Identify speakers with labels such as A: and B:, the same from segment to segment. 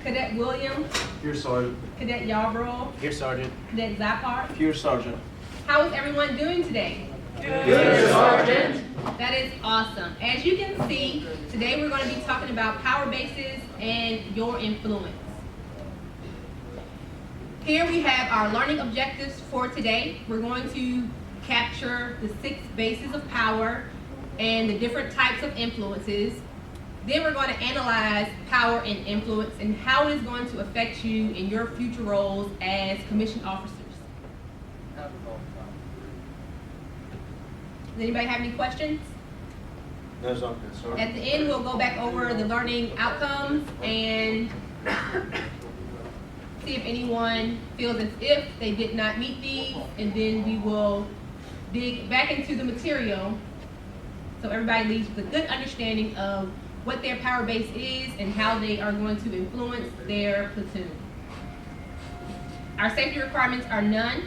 A: Cadet Williams.
B: Here, Sergeant.
A: Cadet Yarbrough.
B: Here, Sergeant.
A: Cadet Zappart.
B: Here, Sergeant.
A: How is everyone doing today?
B: Good, Sergeant.
A: That is awesome. As you can see, today we're going to be talking about power bases and your influence. Here we have our learning objectives for today. We're going to capture the 6 bases of power and the different types of influences. Then we're going to analyze power and influence and how it is going to affect you in your future roles as commissioned officers. Does anybody have any questions?
B: No, Sergeant.
A: At the end, we'll go back over the learning outcomes and see if anyone feels as if they did not meet these, and then we will dig back into the material so everybody leaves with a good understanding of what their power base is and how they are going to influence their platoon. Our safety requirements are none.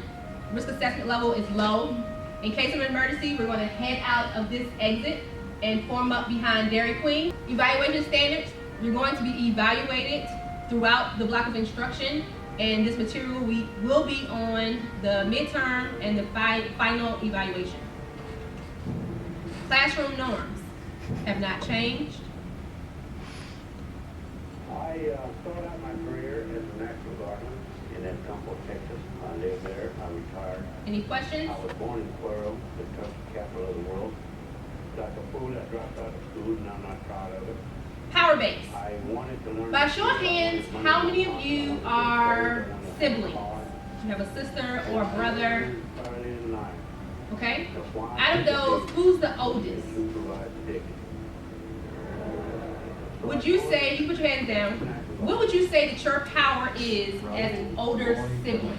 A: Risk assessment level is low. In case of an emergency, we're going to head out of this exit and form up behind Dairy Queen. Evaluation standards, you're going to be evaluated throughout the block of instruction, and this material will be on the midterm and the final evaluation. Classroom norms have not changed.
C: I started out my career as a National Guardsman in Edcombo, Texas. I lived there. I retired.
A: Any questions?
C: I was born in Cuero, the country capital of the world. Like a fool, I dropped out of school, and I'm not proud of it.
A: Power base.
C: I wanted to learn.
A: By show of hands, how many of you are siblings? You have a sister or a brother? Okay. Out of those, who's the oldest? Would you say, you put your hands down, what would you say that your power is as an older sibling?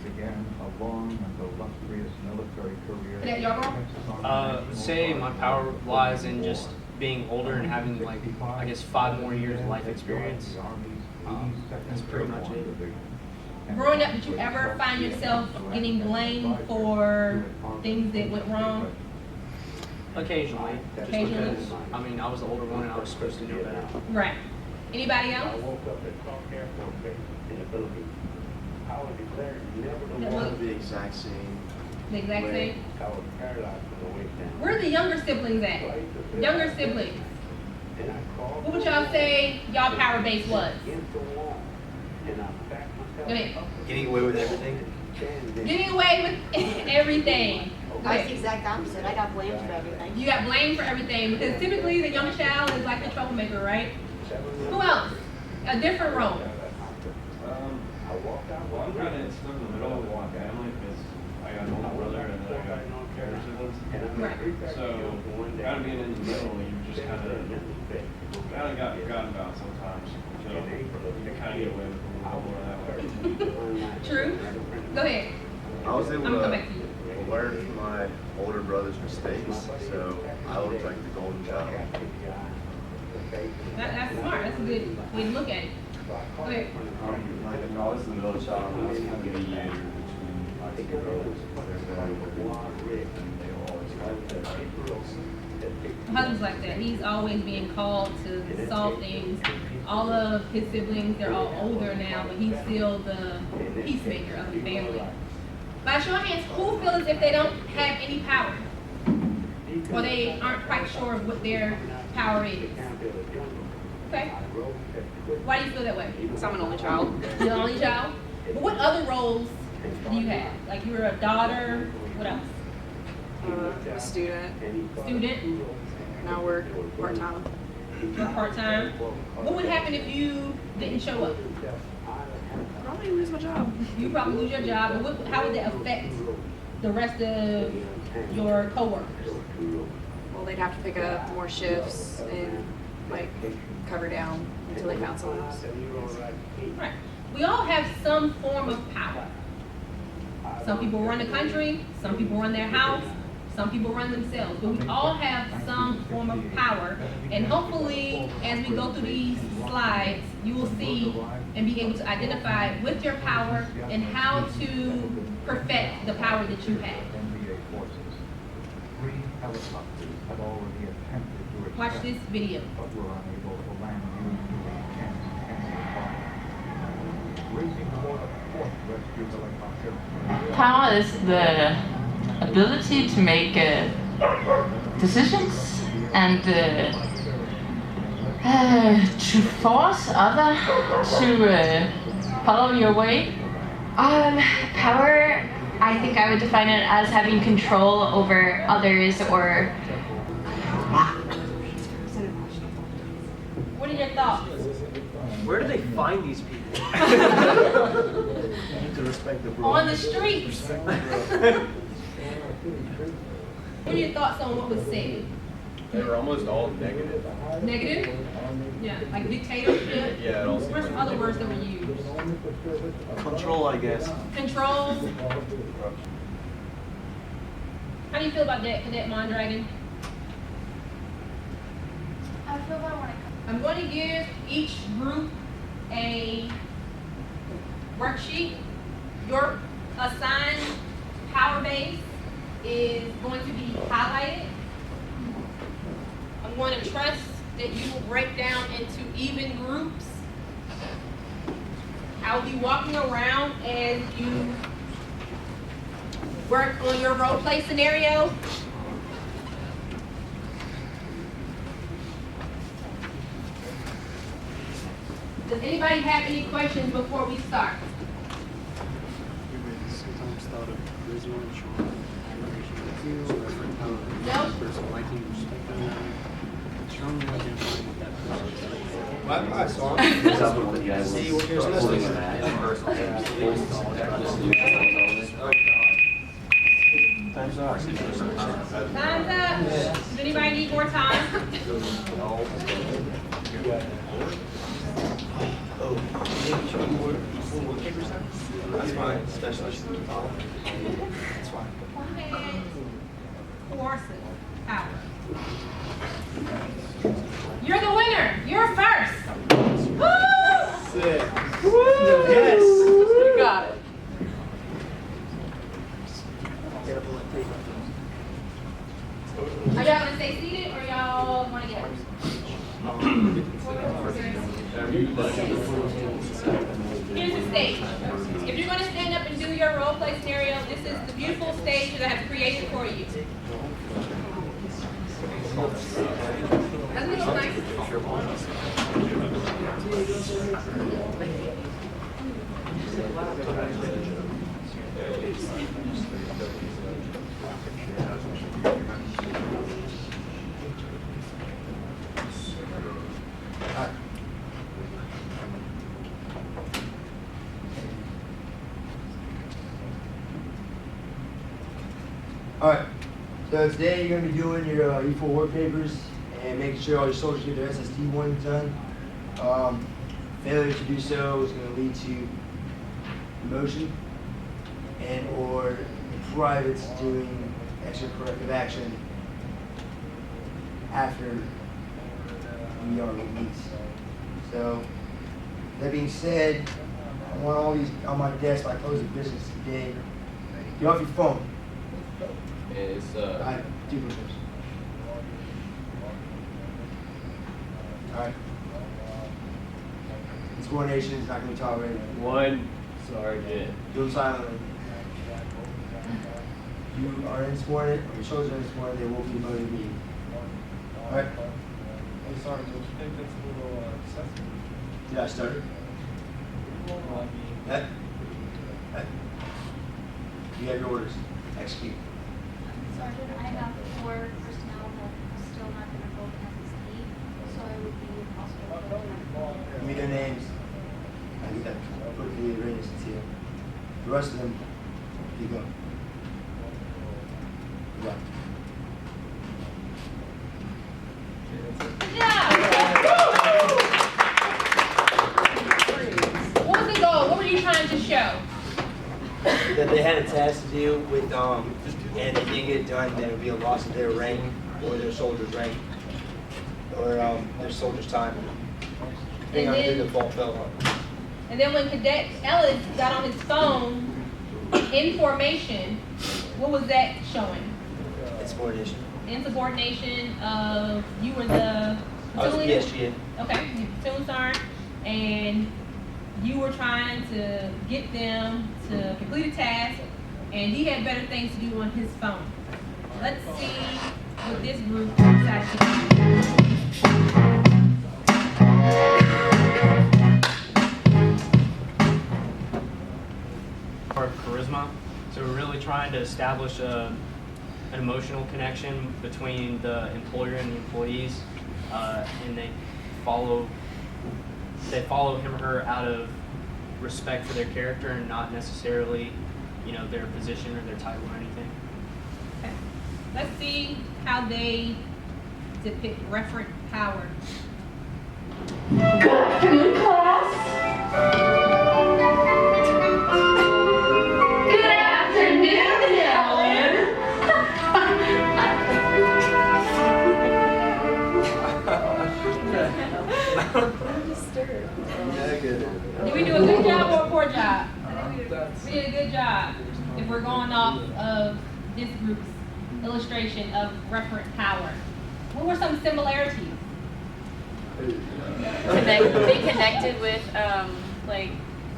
D: Began a long and illustrious military career.
A: Cadet Yarbrough?
B: Say my power lies in just being older and having, like, I guess 5 more years of life experience. That's pretty much it.
A: Growing up, did you ever find yourself getting blamed for things that went wrong?
B: Occasionally. Just
A: Occasionally?
B: because, I mean, I was the older one and I was supposed to know better.
A: Right. Anybody
C: I
A: else?
C: woke up at Clark Air Force Base in the Philippines. I was declared never to
A: That
C: walk.
A: was-
E: The exact same.
A: The exact same?
C: I was paralyzed from the waist down.
A: Where are the younger siblings at? Younger siblings.
C: And I crawled
A: What would y'all say y'all power base was?
C: against the wall, and I backed myself
A: Go ahead.
C: up
E: Getting away with everything.
C: and then
A: Getting away with everything. Go
F: I was the
A: ahead.
F: exact opposite. I got blamed for everything.
A: You got blamed for everything because typically the young child is like the troublemaker, right? Who else? A different role.
C: I walked out.
G: Well, I'm kind of stuck in the middle of one family because I got an older brother and then I got younger siblings.
A: Right.
G: So, kind of being in the middle, you just kind of got forgotten about sometimes. So, you kind of get away with a little more that way.
A: True? Go ahead.
E: I was
A: I'm
E: able
A: gonna come back to you.
E: to learn from my older brother's mistakes, so I look like the golden child.
A: That's smart. That's a good way to look at it. Go ahead.
G: Like, I was the middle child, and I was kind of the mediator between my 2 brothers. They're very good, and they always help their brothers.
A: My husband's like that. He's always being called to solve things. All of his siblings, they're all older now, but he's still the peacemaker of the family. By show of hands, who feels as if they don't have any power? Or they aren't quite sure of what their power is? Okay. Why do you feel that way?
H: Because I'm an only child.
A: You're the only child? But what other roles do you have? Like you're a daughter, what else?
H: I'm a student.
A: Student,
H: And I work part-time.
A: you're part-time. What would happen if you didn't show up?
H: Probably lose my job.
A: You probably lose your job, but how would that affect the rest of your coworkers?
H: Well, they'd have to pick up more shifts and like cover down until they found someone else.
A: Right. We all have some form of power. Some people run the country, some people run their house, some people run themselves, but we all have some form of power. And hopefully, as we go through these slides, you will see and be able to identify with your power and how to perfect the power that you have.
D: NBA forces. 3 helicopters had already attempted to
A: Watch
D: attack,
A: this video.
D: but were unable to land near
I: Power is the ability to make decisions and to force others to follow your way.
J: Power, I think I would define it as having control over others or.
A: What are your thoughts?
B: Where do they find these people?
A: On the streets. What are your thoughts on what was said?
G: They were almost all negative.
A: Negative? Yeah, like dictatorship?
G: Yeah, it all seemed
A: Where's
G: like
A: other words that were used?
B: Control, I guess.
A: Control? How do you feel about that, Cadet Mondragon?
F: I feel that when it
A: I'm going to give each group a worksheet. Your assigned power base is going to be highlighted. I'm going to trust that you will break down into even groups. I will be walking around as you work on your role play scenario. Does anybody have any questions before we start? Nope.
G: I saw
C: See,
G: here's listening to
C: Time's up.
A: Time's up. Does anybody need more time?
G: That's fine, especially.
C: That's fine.
A: And coercive power. You're the winner. You're first. Woo!
B: Yes!
H: You got it.
A: Are y'all gonna stay seated or y'all wanna get? Here's the stage. If you're gonna stand up and do your role play scenario, this is the beautiful stage that I have created for you. Doesn't it look nice?
K: Alright, so today you're going to be doing your E4 work papers and making sure all your soldiers get their SSD ones done. Failure to do so is going to lead to demotion and or privates doing extra corrective action after we are released. So, that being said, I want all these on my desk by close of business today. Get off your phone.
G: It's
K: Alright, do push-ups. Alright. Insubordination is not going to be tolerated.
G: one sergeant.
K: Do them silently. You are insubordinate, or your soldiers are insubordinate, they will be demoted immediately. Alright?
G: Hey, Sergeant, don't you think that's a little excessive?
K: Did I start it? That? You have your orders. Execute.
F: Sergeant, I have 4 personnel that are still not going to vote SSD, so it would be impossible for them to vote.
K: Give me their names. I need that. Put the arrangements here. The rest of them, you go. Good luck.
A: Yeah. What was the goal? What were you trying to show?
K: That they had a task to do with, and they didn't get it done, then it would be a loss of their rank, or their soldier's rank, or their soldier's time. Depending on who the fault fell on.
A: And then when Cadet Ellis got on his phone in formation, what was that showing?
K: Insubordination.
A: Insubordination of, you were the
K: I was
A: platoon leader?
K: PSGN.
A: Okay, you platoon sergeant, and you were trying to get them to complete a task, and he had better things to do on his phone. Let's see what this group decides to do.
B: Our charisma. So we're really trying to establish an emotional connection between the employer and the employees, and they follow him or her out of respect for their character and not necessarily, their position or their title or anything.
A: Okay. Let's see how they depict referent power.
I: Good afternoon, class. Good afternoon, Helen.
A: Did we do a good job or a poor job? We did a good job. If we're going off of this group's illustration of referent power. What were some similarities?
H: They connected with, like,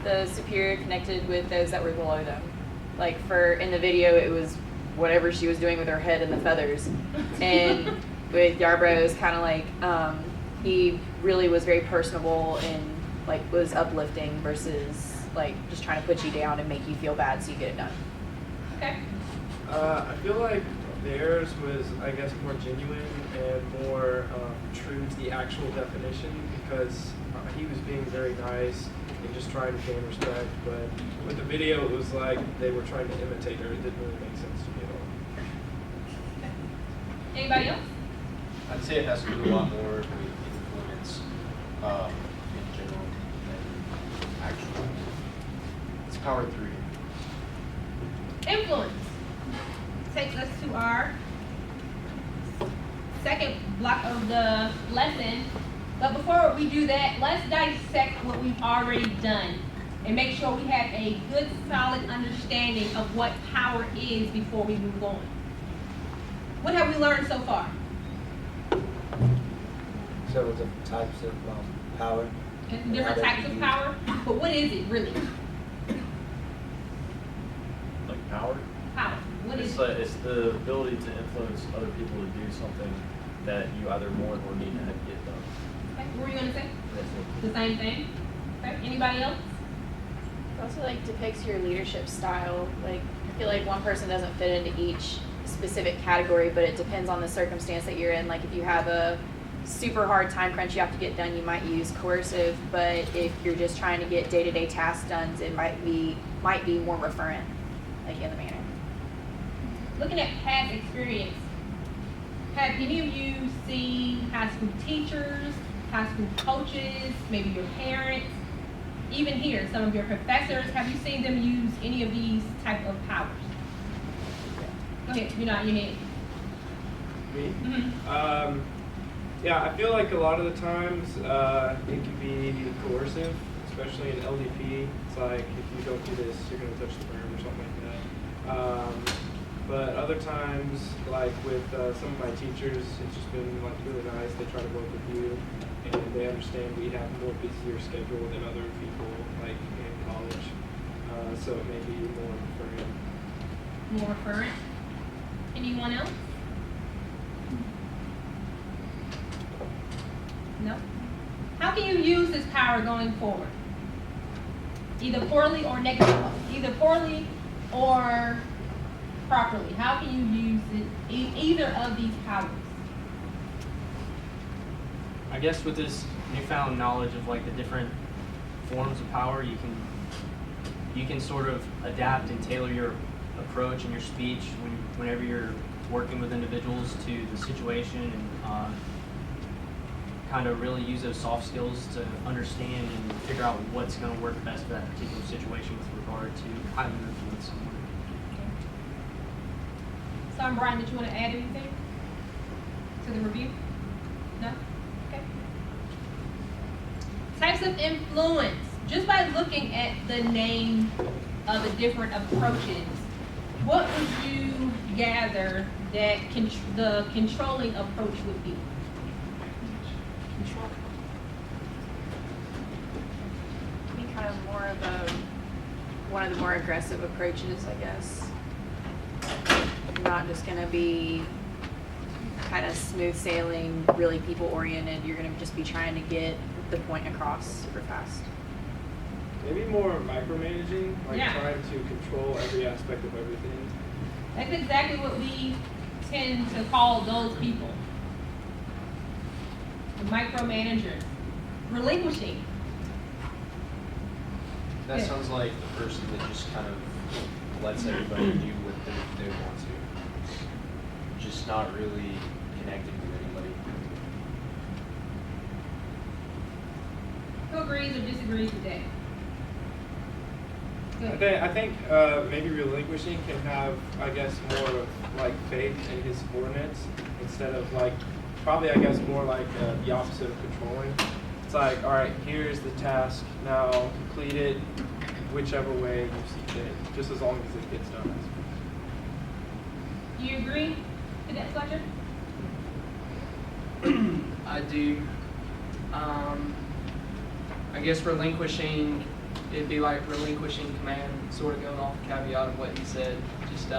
H: the superior connected with those that were below them. Like, in the video, it was whatever she was doing with her head and the feathers. And with Yarbrough, it was kind of like, he really was very personable and, like, was uplifting versus, like, just trying to put you down and make you feel bad so you get it done.
A: Okay.
G: I feel like theirs was, I guess, more genuine and more true to the actual definition, because he was being very nice and just trying to gain respect. But with the video, it was like they were trying to imitate her. It didn't really make sense to me at all.
A: Anybody else?
L: I'd say it has to do a lot more with influence in general than actual. It's power 3.
A: Influence takes us to our second block of the lesson. But before we do that, let's dissect what we've already done and make sure we have a good, solid understanding of what power is before we move on. What have we learned so far?
K: Several different types of power.
A: Different types of power, but what is it really?
L: Like power?
A: Power. What is
L: It's
A: it?
L: like, it's the ability to influence other people to do something that you either want or need to have get done.
A: Okay, what were you going to say?
L: That's it.
A: The same thing? Okay, anybody else?
H: It also, like, depicts your leadership style. Like, I feel like one person doesn't fit into each specific category, but it depends on the circumstance that you're in. Like, if you have a super hard time crunch you have to get done, you might use coercive, but if you're just trying to get day-to-day tasks done, it might be more referent, like, in the manner.
A: Looking at past experience, have any of you seen high school teachers, high school coaches, maybe your parents, even here, some of your professors, have you seen them use any of these type of powers? Go ahead, you're not, your head.
G: Me?
A: Mm-hmm.
G: Yeah, I feel like a lot of the times it can be coercive, especially in LDP. It's like, if you don't do this, you're going to touch the ground or something like that. But other times, like with some of my teachers, it's just been like really nice. They try to work with you, and they understand we have a more busier schedule than other people, like in college. So it may be more referring.
A: More referent. Anyone else? No? How can you use this power going forward? Either poorly or negatively. Either poorly or properly. How can you use it, either of these powers?
B: I guess with this newfound knowledge of like the different forms of power, you can sort of adapt and tailor your approach and your speech whenever you're working with individuals to the situation, and kind of really use those soft skills to understand and figure out what's going to work best for that particular situation with regard to how you influence someone.
A: So, Brian, did you want to add anything to the review? No? Okay. Types of influence. Just by looking at the name of the different approaches, what would you gather that the controlling approach would be?
H: Control. Be kind of of one of the more aggressive approaches, I guess. You're not just gonna be kind of smooth sailing, really people oriented. You're gonna just be trying to get the point across super fast.
G: Maybe more micromanaging, like
A: Yeah.
G: trying to control every aspect of everything.
A: That's exactly what we tend to call those people. The micromanagers. Relinquishing.
L: That
A: Yeah.
L: sounds like the person that just kind of lets everybody do what they want to. Just not really connecting with anybody.
A: Who agrees or disagrees with that? Good.
G: I think maybe relinquishing can have, I guess, more of like faith in his subordinates instead of like, probably I guess more like the opposite of controlling. It's like, all right, here's the task, now complete it whichever way you see fit, just as long as it gets done.
A: Do you agree with that, Fletcher?
B: I do. I guess relinquishing, it'd be like relinquishing command, sort of going off the caveat of what he said. Just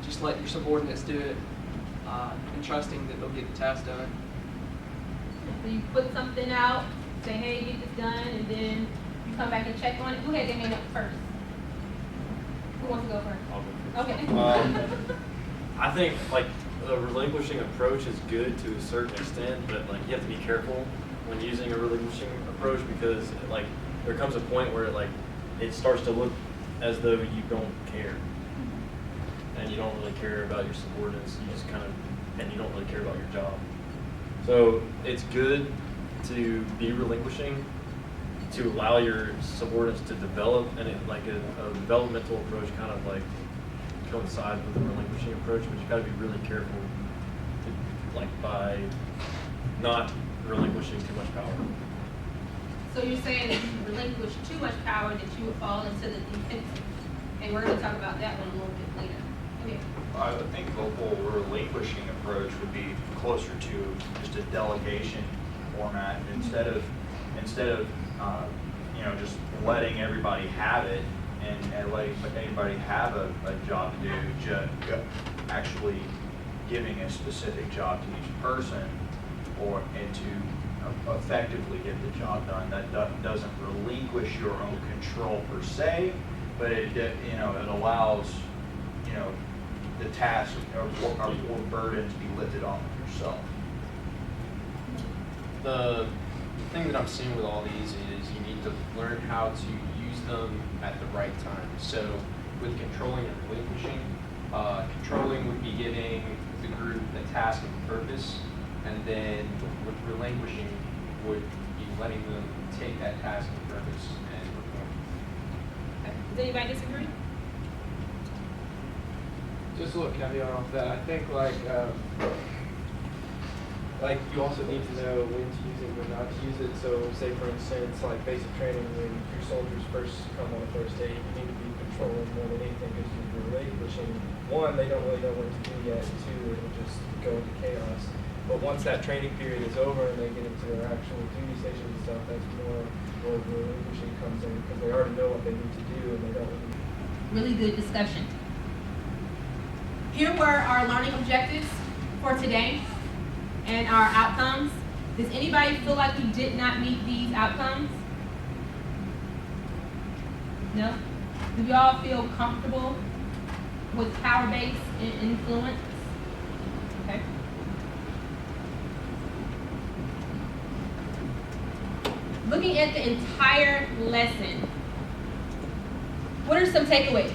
B: just let your subordinates do it, and trusting that they'll get the task done.
A: So you put something out, say, hey, get this done, and then you come back and check on it. Who had their hand up first? Who wants to go first?
M: I'll go first.
A: Okay.
M: I think like the relinquishing approach is good to a certain extent, but like you have to be careful when using a relinquishing approach because like there comes a point where it starts to look as though you don't care, and you don't really care about your subordinates. You just and you don't really care about your job. So it's good to be relinquishing to allow your subordinates to develop, and a developmental approach kind of like coincides with the relinquishing approach, but you've got to be really careful by not relinquishing too much power.
A: So you're saying if you relinquish too much power that you would fall into the defensive. And we're going to talk about that one a little bit later. Okay.
N: I would think the whole relinquishing approach would be closer to just a delegation format instead of just letting everybody have it and letting anybody have a job to do, actually giving a specific job to each person and to effectively get the job done. That doesn't relinquish your own control per se, but it allows the task or burden to be lifted off of yourself.
L: The thing that I'm seeing with all these is you need to learn how to use them at the right time. So with controlling and relinquishing, controlling would be giving the group a task and purpose, and then with relinquishing would be letting them take that task and purpose and perform.
A: Does anybody disagree?
G: Just a little caveat off that. I think like you also need to know when to use it, when not to use it. So say for instance, like basic training, when your soldiers first come on the first day, you need to be controlling more than anything because you're relinquishing. One, they don't really know what to do yet. Two, it'll just go into chaos. But once that training period is over and they get into their actual duty stations and stuff, that's more where relinquishing comes in because they already know what they need to do and they don't
A: Really good discussion. Here were our learning objectives for today and our outcomes. Does anybody feel like we did not meet these outcomes? No? Do we all feel comfortable with power base and influence? Okay. Looking at the entire lesson, what are some takeaways?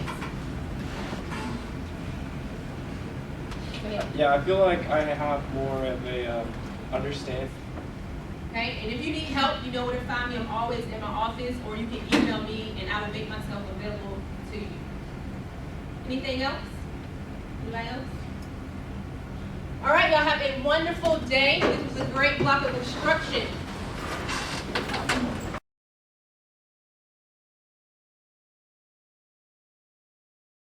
G: Yeah, I feel like I have more of a understand.
A: Okay, and if you need help, you know where to find me. I'm always in my office, or you can email me and I will make myself available to you. Anything else? Anybody else? All right, y'all have a wonderful day. This was a great block of instruction.